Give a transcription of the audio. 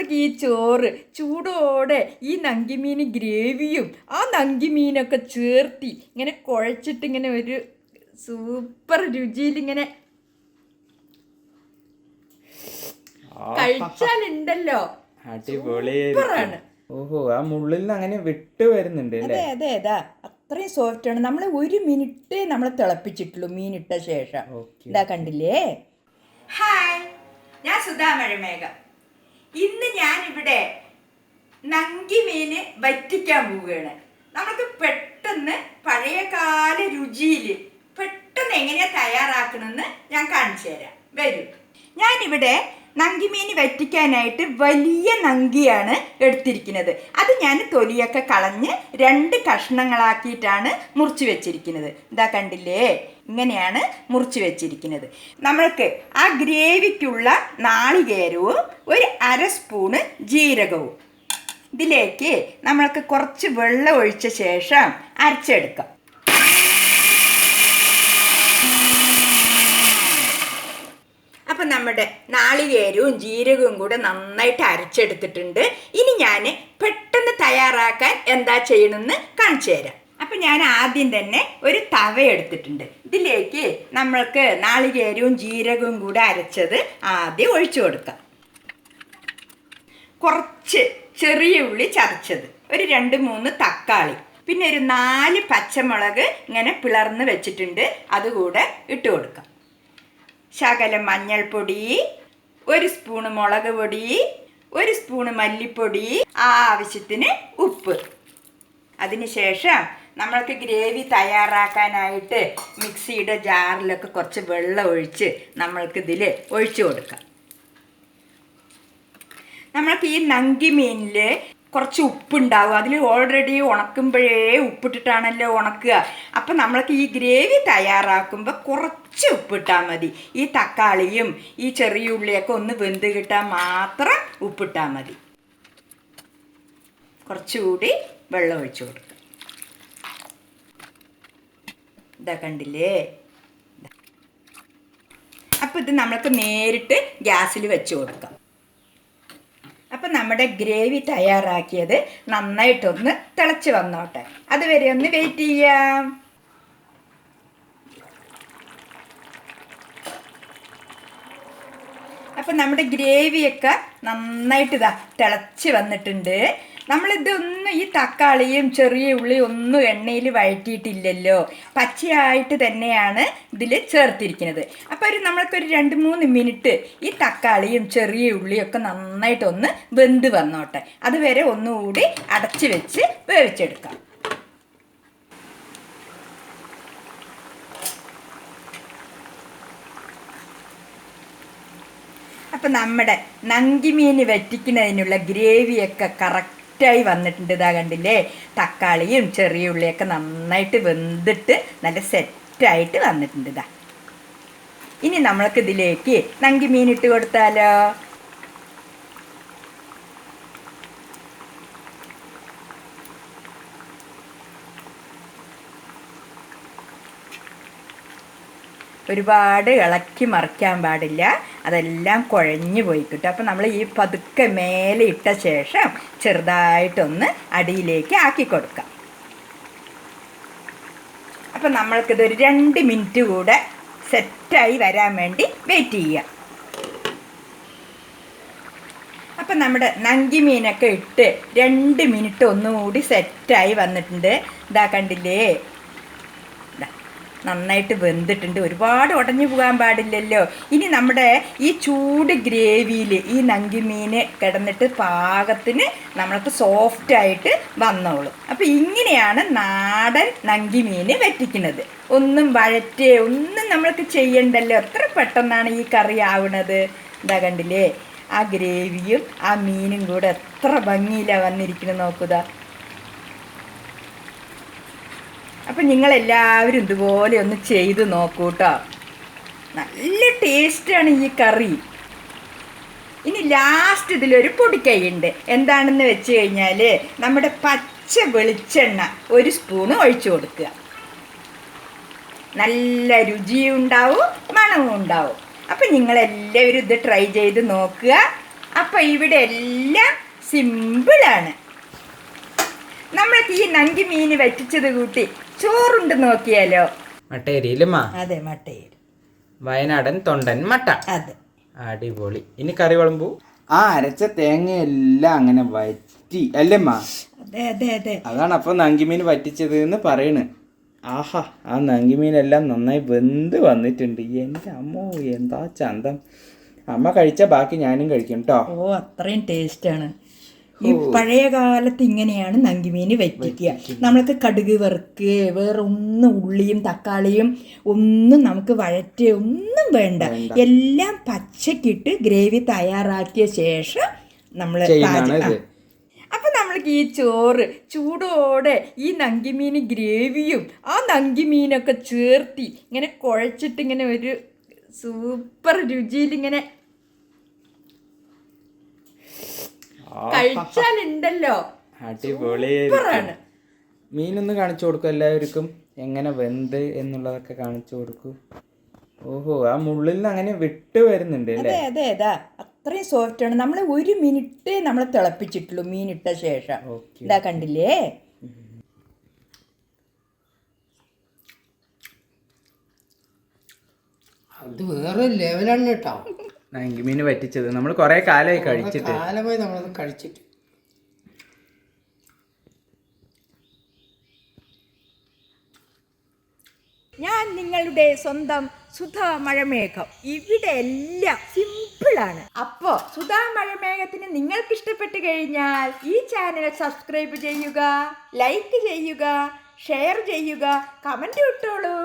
നമ്മൾക്ക് ഈ ചോറ് ചൂടോടെ ഈ നങ്കിമീൻ ഗ്രേവിയും ആ നങ്കിമീനൊക്കെ ചേർത്തി ഇങ്ങനെ കുഴച്ചിട്ട് ഇങ്ങനെ ഒരു സൂപ്പർ രുചിയിൽ ഇങ്ങനെ കഴിച്ചാലുണ്ടല്ലോ അടിപൊളിയാണ്. ഓഹോ, ആ മുള്ളിൽ നിന്ന് അങ്ങനെ വിട്ട് വരുന്നുണ്ട്. അതെ അതെ അതാ അത്രയും സോഫ്റ്റ് ആണ്. നമ്മൾ 1 മിനിറ്റ് നമ്മൾ തിളപ്പിച്ചിട്ടുള്ളൂ മീൻ ഇട്ട ശേഷം. ഇതാ കണ്ടില്ലേ. ഹായ്, ഞാൻ സുധാ മഴമേഘം. ഇന്ന് ഞാനിവിടെ നങ്കിമീന് വറ്റിക്കാൻ പോവുകയാണ്. നമുക്ക് പെട്ടെന്ന് പഴയകാല രുചിയിൽ പെട്ടെന്ന് എങ്ങനെയാ തയ്യാറാക്കണമെന്ന് ഞാൻ കാണിച്ചു തരാം. വരൂ. ഞാനിവിടെ നങ്കിമീൻ വറ്റിക്കാനായിട്ട് വലിയ നങ്കിയാണ് എടുത്തിരിക്കുന്നത്. അത് ഞാൻ തൊലിയൊക്കെ കളഞ്ഞ് 2 കഷ്ണങ്ങളാക്കിയിട്ടാണ് മുറിച്ച് വെച്ചിരിക്കുന്നത്. ഇതാ കണ്ടില്ലേ, ഇങ്ങനെയാണ് മുറിച്ച് വെച്ചിരിക്കുന്നത്. നമ്മൾക്ക് ആ ഗ്രേവിക്കുള്ള നാളികേരവും 1/2 സ്പൂണ് ജീരകവും ഇതിലേക്ക് നമ്മൾക്ക് കുറച്ച് വെള്ളം ഒഴിച്ച ശേഷം അരച്ചെടുക്കാം. അപ്പം നമ്മുടെ നാളികേരവും ജീരകവും കൂടെ നന്നായിട്ട് അരച്ചെടുത്തിട്ടുണ്ട്. ഇനി ഞാൻ പെട്ടെന്ന് തയ്യാറാക്കാൻ എന്താ ചെയ്യണമെന്ന് കാണിച്ചു തരാം. അപ്പം ഞാൻ ആദ്യം തന്നെ ഒരു തവ എടുത്തിട്ടുണ്ട്. ഇതിലേക്ക് നമ്മൾക്ക് നാളികേരവും ജീരകവും കൂടെ അരച്ചത് ആദ്യം ഒഴിച്ചു കൊടുക്കാം. കുറച്ച് ചെറിയ ഉള്ളി ചതച്ചത്, 2-3 തക്കാളി, പിന്നെ 4 പച്ചമുളക് ഇങ്ങനെ പിളർന്ന് വെച്ചിട്ടുണ്ട്, അതുകൂടെ ഇട്ട് കൊടുക്കാം. ശകലം മഞ്ഞൾപ്പൊടി, 1 സ്പൂണ് മുളക് പൊടി, 1 സ്പൂണ് മല്ലിപ്പൊടി, ആവശ്യത്തിന് ഉപ്പ്. അതിനുശേഷം നമ്മൾക്ക് ഗ്രേവി തയ്യാറാക്കാനായിട്ട് മിക്സിയുടെ ജാറിലൊക്കെ കുറച്ച് വെള്ളം ഒഴിച്ച് നമ്മൾക്കിതിൽ ഒഴിച്ചു കൊടുക്കാം. നമ്മൾക്ക് ഈ നങ്കിമീനിൽ കുറച്ച് ഉപ്പുണ്ടാവും. അതിൽ ഓൾറെഡി ഉണക്കുമ്പോഴേ ഉപ്പിട്ടിട്ടാണല്ലോ ഉണക്കുക. അപ്പം നമ്മൾക്ക് ഈ ഗ്രേവി തയ്യാറാക്കുമ്പോൾ കുറച്ച് ഉപ്പിട്ടാൽ മതി. ഈ തക്കാളിയും ഈ ചെറിയ ഉള്ളിയൊക്കെ ഒന്ന് വെന്ത് കിട്ടാൻ മാത്രം ഉപ്പിട്ടാൽ മതി. കുറച്ചുകൂടി വെള്ളം ഒഴിച്ചു കൊടുക്കുക. ഇതാ കണ്ടില്ലേ. അപ്പം ഇത് നമ്മൾക്ക് നേരിട്ട് ഗ്യാസിൽ വെച്ച് കൊടുക്കാം. അപ്പം നമ്മുടെ ഗ്രേവി തയ്യാറാക്കിയത് നന്നായിട്ടൊന്ന് തിളച്ച് വന്നോട്ടെ. അതുവരെ ഒന്ന് വെയിറ്റ് ചെയ്യാം. അപ്പം നമ്മുടെ ഗ്രേവിയൊക്കെ നന്നായിട്ട് ഇതാ തിളച്ച് വന്നിട്ടുണ്ട്. നമ്മളിതൊന്നും ഈ തക്കാളിയും ചെറിയ ഉള്ളിയും ഒന്നും എണ്ണയിൽ വഴറ്റിയിട്ടില്ലല്ലോ, പച്ചയായിട്ട് തന്നെയാണ് ഇതിൽ ചേർത്തിരിക്കുന്നത്. അപ്പോൾ നമ്മൾക്കൊരു 2-3 മിനിറ്റ് ഈ തക്കാളിയും ചെറിയ ഉള്ളിയൊക്കെ നന്നായിട്ടൊന്ന് വെന്ത് വന്നോട്ടെ. അതുവരെ ഒന്നുകൂടി അടച്ച് വെച്ച് വേവിച്ചെടുക്കാം. അപ്പം നമ്മുടെ നങ്കിമീൻ വറ്റിക്കുന്നതിനുള്ള ഗ്രേവിയൊക്കെ കറക്റ്റായി വന്നിട്ടുണ്ട്. ഇതാ കണ്ടില്ലേ, തക്കാളിയും ചെറിയ ഉള്ളിയൊക്കെ നന്നായിട്ട് വെന്തിട്ട് നല്ല സെറ്റായിട്ട് വന്നിട്ടുണ്ട്. ഇതാ ഇനി നമ്മൾക്ക് ഇതിലേക്ക് നങ്കിമീൻ ഇട്ട് കൊടുത്താലോ. ഒരുപാട് ഇളക്കി മറിക്കാൻ പാടില്ല, അതെല്ലാം കുഴഞ്ഞു പോയി കിട്ടും. അപ്പം നമ്മൾ ഈ പതുക്കെ മേലെ ഇട്ട ശേഷം ചെറുതായിട്ടൊന്ന് അടിയിലേക്ക് ആക്കി കൊടുക്കാം. അപ്പം നമ്മൾക്കിതൊരു 2 മിനിറ്റ് കൂടെ സെറ്റായി വരാൻ വേണ്ടി വെയിറ്റ് ചെയ്യാം. അപ്പം നമ്മുടെ നങ്കിമീനൊക്കെ ഇട്ട് 2 മിനിറ്റ് ഒന്നുകൂടി സെറ്റായി വന്നിട്ടുണ്ട്. ഇതാ കണ്ടില്ലേ, നന്നായിട്ട് വെന്തിട്ടുണ്ട്. ഒരുപാട് ഉടഞ്ഞു പോകാൻ പാടില്ലല്ലോ. ഇനി നമ്മുടെ ഈ ചൂട് ഗ്രേവിയിൽ ഈ നങ്കിമീൻ കിടന്നിട്ട് പാകത്തിന് നമ്മൾക്ക് സോഫ്റ്റായിട്ട് വന്നോളും. അപ്പോൾ ഇങ്ങനെയാണ് നാടൻ നങ്കിമീൻ വറ്റിക്കുന്നത്. ഒന്നും ഒന്നും നമ്മൾക്ക് ചെയ്യണ്ടല്ലോ, എത്ര പെട്ടെന്നാണ് ഈ കറി ആവുന്നത്. ഇതാ കണ്ടില്ലേ, ആ ഗ്രേവിയും ആ മീനും കൂടെ എത്ര ഭംഗിയിലാണ് വന്നിരിക്കുന്നത് നോക്കുക. അപ്പം നിങ്ങളെല്ലാവരും ഇതുപോലെ ഒന്ന് ചെയ്ത് നോക്കൂ കേട്ടോ. നല്ല ടേസ്റ്റാണ് ഈ കറി. ഇനി ലാസ്റ്റ് ഇതിലൊരു പൊടിക്കൈയുണ്ട്. എന്താണെന്ന് വെച്ച് കഴിഞ്ഞാൽ നമ്മുടെ പച്ച വെളിച്ചെണ്ണ 1 സ്പൂണ് ഒഴിച്ചു കൊടുക്കുക. നല്ല രുചിയും ഉണ്ടാവും, മണവും ഉണ്ടാവും. അപ്പം നിങ്ങളെല്ലാവരും ഇത് ട്രൈ ചെയ്ത് നോക്കുക. അപ്പൊ ഇവിടെ എല്ലാം സിമ്പിളാണ്. നമ്മൾക്ക് ഈ നങ്കി മീൻ വറ്റിച്ചത് കൂട്ടി ചോറുണ്ട് നോക്കിയാലോ? മട്ടേരിയിലുമാ? അതെ, മട്ടേരി. വയനാടൻ തൊണ്ടൻ മട്ട. അതെ, അടിപൊളി. ഇനി കറി വിളമ്പൂ. ആ അരച്ച തേങ്ങയെല്ലാം അങ്ങനെ വറ്റി അല്ലേമ്മ? അതെ അതെ അതെ. അതാണ് അപ്പൊ നങ്കിമീൻ വറ്റിച്ചത് എന്ന് പറയണ്. ആഹാ, ആ നങ്കിമീനെല്ലാം നന്നായി വെന്ത് വന്നിട്ടുണ്ട്. എൻ്റെ അമ്മോ, എന്താ ചന്തം. അമ്മ കഴിച്ച ബാക്കി ഞാനും കഴിക്കും കേട്ടോ. ഓ, അത്രയും ടേസ്റ്റാണ്. ഈ പഴയ കാലത്ത് ഇങ്ങനെയാണ് നങ്കിമീൻ വറ്റിക്കുക. നമ്മൾക്ക് കടുക് വറുക്കുക, വേറെ ഒന്നും ഉള്ളിയും തക്കാളിയും ഒന്നും നമുക്ക് വഴറ്റുക ഒന്നും വേണ്ട. എല്ലാം പച്ചക്കിട്ട് ഗ്രേവി തയ്യാറാക്കിയ ശേഷം നമ്മൾ അപ്പൊ നമ്മൾക്ക് ഈ ചോറ് ചൂടോടെ ഈ നങ്കിമീൻ ഗ്രേവിയും ആ നങ്കിമീനൊക്കെ ചേർത്തി ഇങ്ങനെ കുഴച്ചിട്ട് ഇങ്ങനെ ഒരു സൂപ്പർ രുചിയിൽ ഇങ്ങനെ കഴിച്ചാലുണ്ടല്ലോ, അടിപൊളിയാണ്. മീനൊന്ന് കാണിച്ചു കൊടുക്കും എല്ലാവർക്കും, എങ്ങനെ വെന്ത് എന്നുള്ളതൊക്കെ കാണിച്ചു കൊടുക്കൂ. ഓഹോ, ആ മുള്ളിൽ നിന്ന് അങ്ങനെ വിട്ട് വരുന്നുണ്ട് അല്ലേ? അതെ അതെ അതാ, അത്രയും സോഫ്റ്റ് ആണ്. നമ്മൾ 1 മിനിറ്റ് നമ്മൾ തിളപ്പിച്ചിട്ടുള്ളൂ മീൻ ഇട്ട ശേഷം. ഇതാ കണ്ടില്ലേ? അത് വേറെ ലെവലാണ് കേട്ടോ. നങ്കിമീൻ വറ്റിച്ചത് നമ്മൾ കുറെ കാലമായി കഴിച്ചിട്ട്. കാലമായി നമ്മളത് കഴിച്ചിട്ട്. ഞാൻ നിങ്ങളുടെ സ്വന്തം സുധാ മഴമേഘം. ഇവിടെ എല്ലാം സിമ്പിളാണ്. അപ്പോൾ സുധാ മഴമേഘത്തിന് നിങ്ങൾക്ക് ഇഷ്ടപ്പെട്ട് കഴിഞ്ഞാൽ ഈ ചാനൽ സബ്സ്ക്രൈബ് ചെയ്യുക, ലൈക്ക് ചെയ്യുക, ഷെയർ ചെയ്യുക, കമൻറ്റ് ഇട്ടോളൂ.